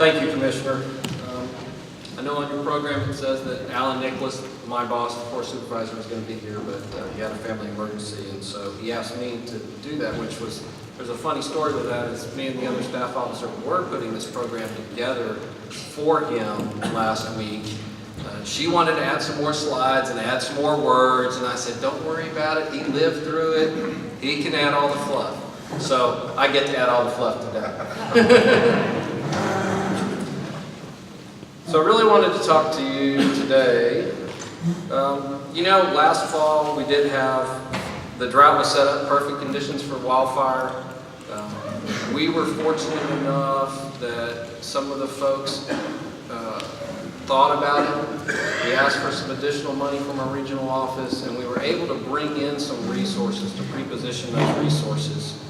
Thank you, Commissioner. I know on your program it says that Alan Nicholas, my boss, the force supervisor, is going to be here, but he had a family emergency, and so he asked me to do that, which was, there's a funny story with that, is me and the other staff officer were putting this program together for him last week. She wanted to add some more slides and add some more words, and I said, don't worry about it, he lived through it, he can add all the fluff. So I get to add all the fluff today. So I really wanted to talk to you today. You know, last fall we did have, the drought was set up, perfect conditions for wildfire. We were fortunate enough that some of the folks thought about it. We asked for some additional money from our regional office, and we were able to bring in some resources to pre-position those resources.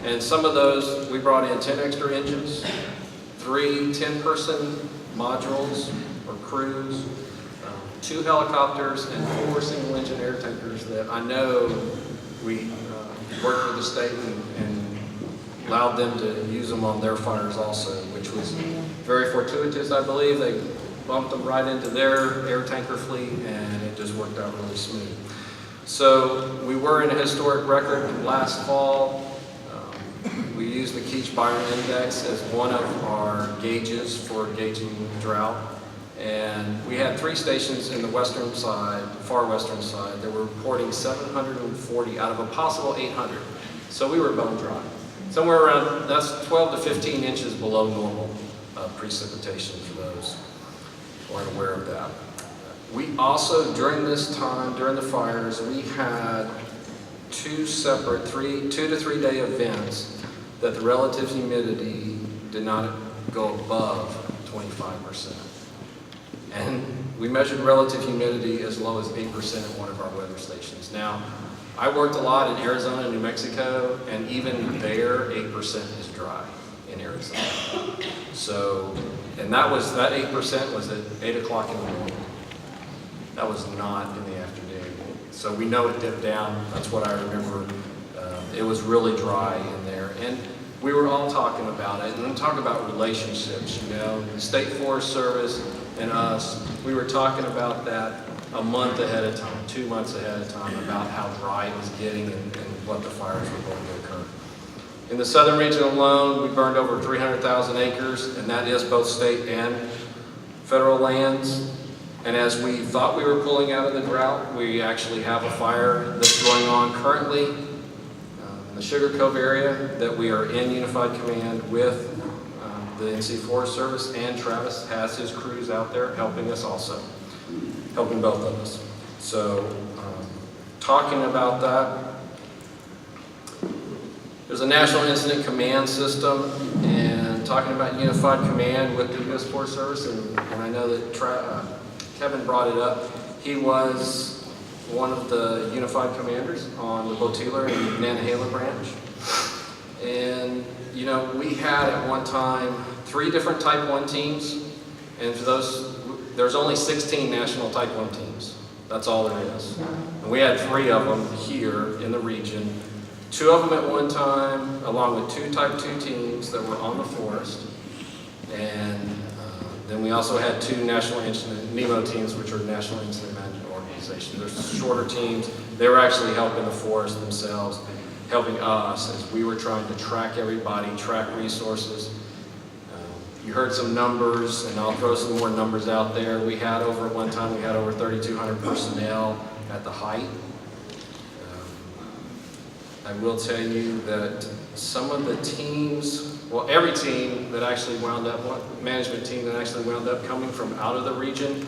And some of those, we brought in 10 extra engines, 3 10-person modules or crews, 2 helicopters, and 4 single-engine air tankers that I know we worked with the state and allowed them to use them on their fires also, which was very fortuitous. I believe they bumped them right into their air tanker fleet, and it just worked out really smooth. So we were in a historic record last fall. We used the Keach-Byron Index as one of our gauges for gauging drought. And we had 3 stations in the western side, far western side, that were reporting 740 out of a possible 800. So we were bone dry. Somewhere around, that's 12 to 15 inches below normal precipitation for those who aren't aware of that. We also, during this time, during the fires, we had 2 separate 2 to 3 day events that the relative humidity did not go above 25%. And we measured relative humidity as low as 8% at one of our weather stations. Now, I worked a lot in Arizona and New Mexico, and even there, 8% is dry in Arizona. So, and that 8% was at 8 o'clock in the morning. That was not in the afternoon. So we know it dipped down. That's what I remember. It was really dry in there. And we were all talking about it. And I'm talking about relationships, you know. The State Forest Service and us, we were talking about that a month ahead of time, 2 months ahead of time, about how dry it was getting and what the fires were going to occur. In the southern region alone, we burned over 300,000 acres, and that is both state and federal lands. And as we thought we were pulling out of the drought, we actually have a fire that's going on currently in the Sugar Cove area that we are in unified command with the NC Forest Service, and Travis has his crews out there helping us also, helping both of us. So talking about that, there's a National Incident Command System, and talking about unified command with the U.S. Forest Service, and I know that Kevin brought it up. He was one of the unified commanders on the Boteler and Nantahala branch. And, you know, we had at one time 3 different Type 1 teams, and for those, there's only 16 national Type 1 teams. That's all there is. And we had 3 of them here in the region. 2 of them at one time, along with 2 Type 2 teams that were on the forest. And then we also had 2 National Incident, NEMO teams, which are National Incident Management Organizations. They're shorter teams. They were actually helping the forest themselves, helping us as we were trying to track everybody, track resources. You heard some numbers, and I'll throw some more numbers out there. We had over, at one time, we had over 3,200 personnel at the height. I will tell you that some of the teams, well, every team that actually wound up, management team that actually wound up coming from out of the region,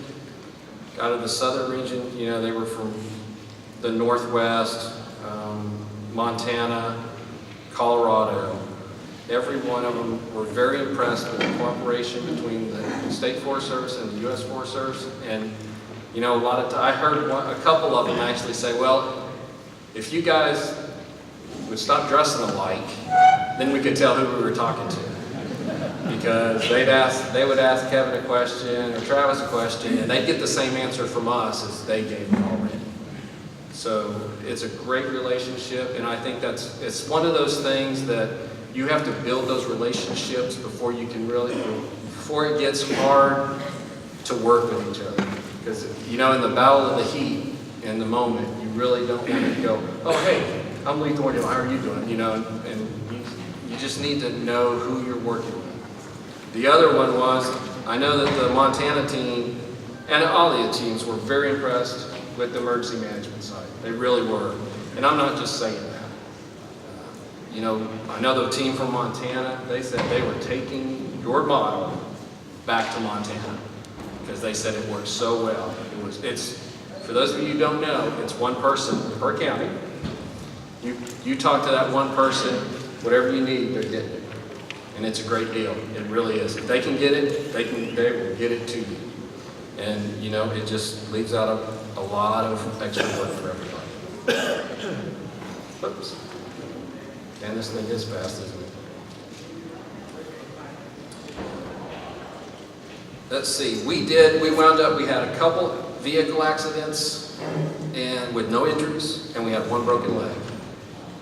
out of the southern region, you know, they were from the Northwest, Montana, Colorado. Every one of them were very impressed with the cooperation between the State Forest Service and the U.S. Forest Service. And, you know, I heard a couple of them actually say, well, if you guys would stop dressing alike, then we could tell who we were talking to. Because they would ask Kevin a question or Travis a question, and they'd get the same answer from us as they gave them already. So it's a great relationship, and I think it's one of those things that you have to build those relationships before you can really, before it gets hard to work with each other. Because, you know, in the battle of the heat, in the moment, you really don't want to go, oh, hey, I'm Lee Thornhill, how are you doing? You know, and you just need to know who you're working with. The other one was, I know that the Montana team and all the teams were very impressed with the emergency management side. They really were. And I'm not just saying that. You know, I know the team from Montana, they said they were taking your model back to Montana because they said it worked so well. It's for those of you who don't know, it's one person per county. You talk to that one person, whatever you need, they're getting it. And it's a great deal. It really is. If they can get it, they will get it to you. And you know, it just leaves out a lot of extra work for everybody. Whoops. And this thing is fast, isn't it? Let's see, we had a couple vehicle accidents and with no injuries, and we had one broken leg.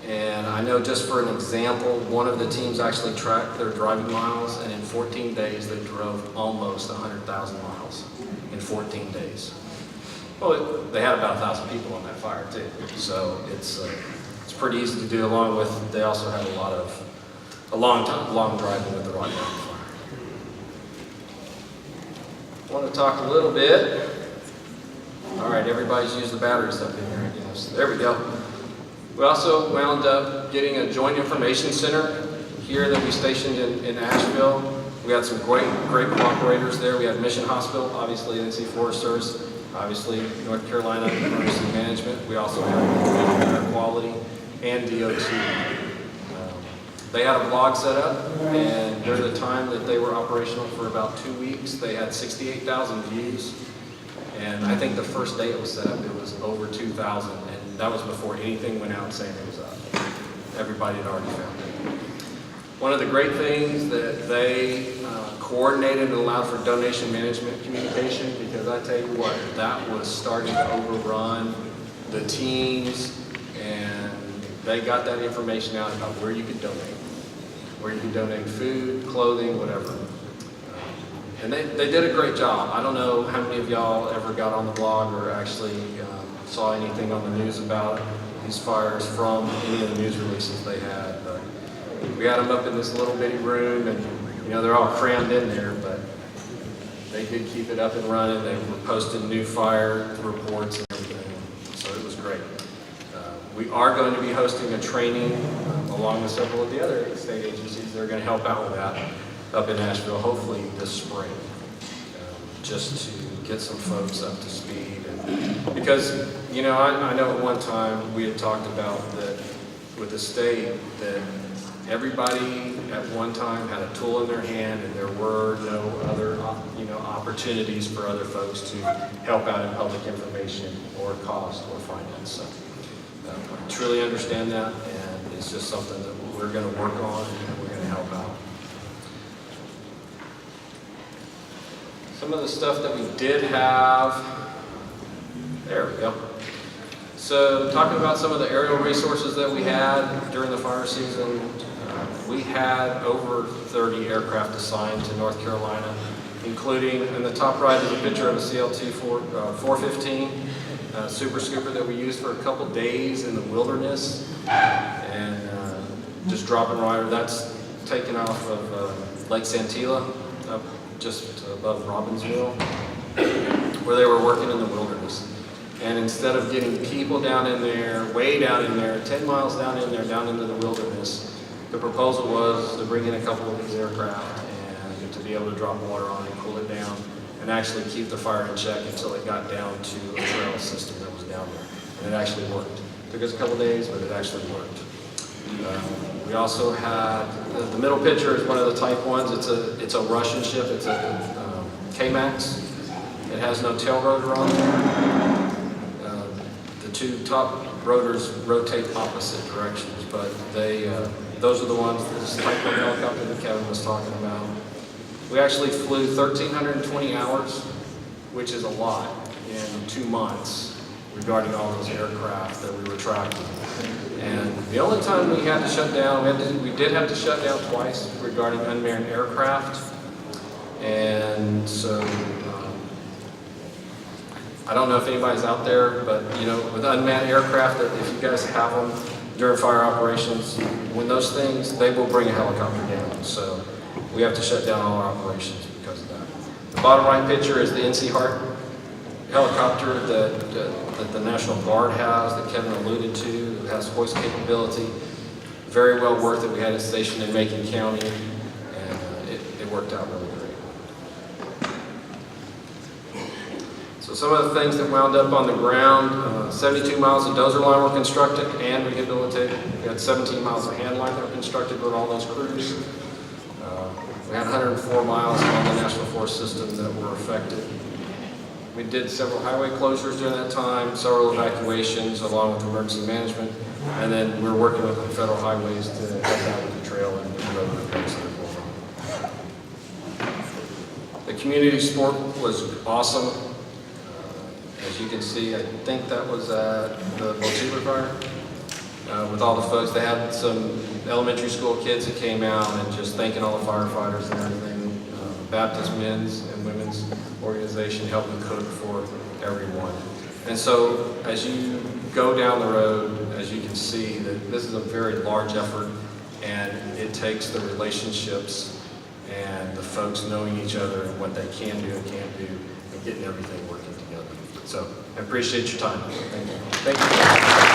And I know, just for an example, one of the teams actually tracked their driving miles, and in 14 days they drove almost 100,000 miles in 14 days. Well, they had about 1,000 people on that fire too, so it's pretty easy to do. Along with, they also had a long driving with the Rocky Mountain Fire. I want to talk a little bit. All right, everybody's used the batteries up in here, I guess. There we go. We also wound up getting a joint information center here that we stationed in Asheville. We had some great cooperators there. We had Mission Hospital, obviously NC Forest Service, obviously North Carolina Emergency Management. We also had Air Quality and DOT. They had a blog set up, and during the time that they were operational for about 2 weeks, they had 68,000 views. And I think the first day it was set up, it was over 2,000, and that was before anything went out saying it was up. Everybody had already found it. One of the great things that they coordinated and allowed for donation management communication, because I tell you what, that was starting to overrun the teams, and they got that information out about where you could donate food, clothing, whatever. And they did a great job. I don't know how many of y'all ever got on the blog or actually saw anything on the news about these fires from any of the news releases they had, but we had them up in this little bitty room, and you know, they're all crammed in there, but they did keep it up and running. They were posting new fire reports and everything, so it was great. We are going to be hosting a training along with several of the other state agencies that are going to help out with that up in Asheville, hopefully this spring, just to get some folks up to speed. And because, you know, I know at one time we had talked about that with the state, that everybody at one time had a tool in their hand, and there were no other, you know, opportunities for other folks to help out in public information or cost or finance. So I truly understand that, and it's just something that we're going to work on and we're going to help out. Some of the stuff that we did have, there we go. So talking about some of the aerial resources that we had during the fire season, we had over 30 aircraft assigned to North Carolina, including, in the top right is a picture of a CLT 415 Super Scooper that we used for a couple days in the wilderness, and just dropping rider. That's taken off of Lake Santilla, up just above Robbinsville, where they were working in the wilderness. And instead of getting people down in there, way down in there, 10 miles down in there, down into the wilderness, the proposal was to bring in a couple of these aircraft and to be able to drop water on it, cool it down, and actually keep the fire in check until it got down to a trail system that was down there. And it actually worked. It took us a couple of days, but it actually worked. We also had, the middle picture is one of the type ones. It's a Russian ship. It's a K-Max. It has no tail rotor on there. The two top rotors rotate opposite directions, but those are the ones, this type of helicopter that Kevin was talking about. We actually flew 1,320 hours, which is a lot in 2 months regarding all those aircraft that we were tracking. And the only time we had to shut down, we did have to shut down twice regarding unmanned aircraft. And so, I don't know if anybody's out there, but you know, with unmanned aircraft, if you guys have them during fire operations, when those things, they will bring a helicopter down. So we have to shut down all our operations because of that. The bottom right picture is the NC Hart helicopter that the National Guard has, that Kevin alluded to. It has hoist capability. Very well worth it. We had it stationed in Macon County, and it worked out really great. So some of the things that wound up on the ground, 72 miles of dozer line were constructed and rehabilitated. We had 17 miles of hand line that were constructed with all those crews. We had 104 miles on the National Forest system that were affected. We did several highway closures during that time, several evacuations along with emergency management, and then we're working with the federal highways to help out with the trail and the road repairs that are going on. The community support was awesome. As you can see, I think that was at the Botuler fire. With all the folks, they had some elementary school kids that came out and just thanking all the firefighters and everything. Baptist men's and women's organization helping cook for everyone. And so as you go down the road, as you can see, that this is a very large effort, and it takes the relationships and the folks knowing each other and what they can do and can't do and getting everything working together. So I appreciate your time. Thank you. Thank you.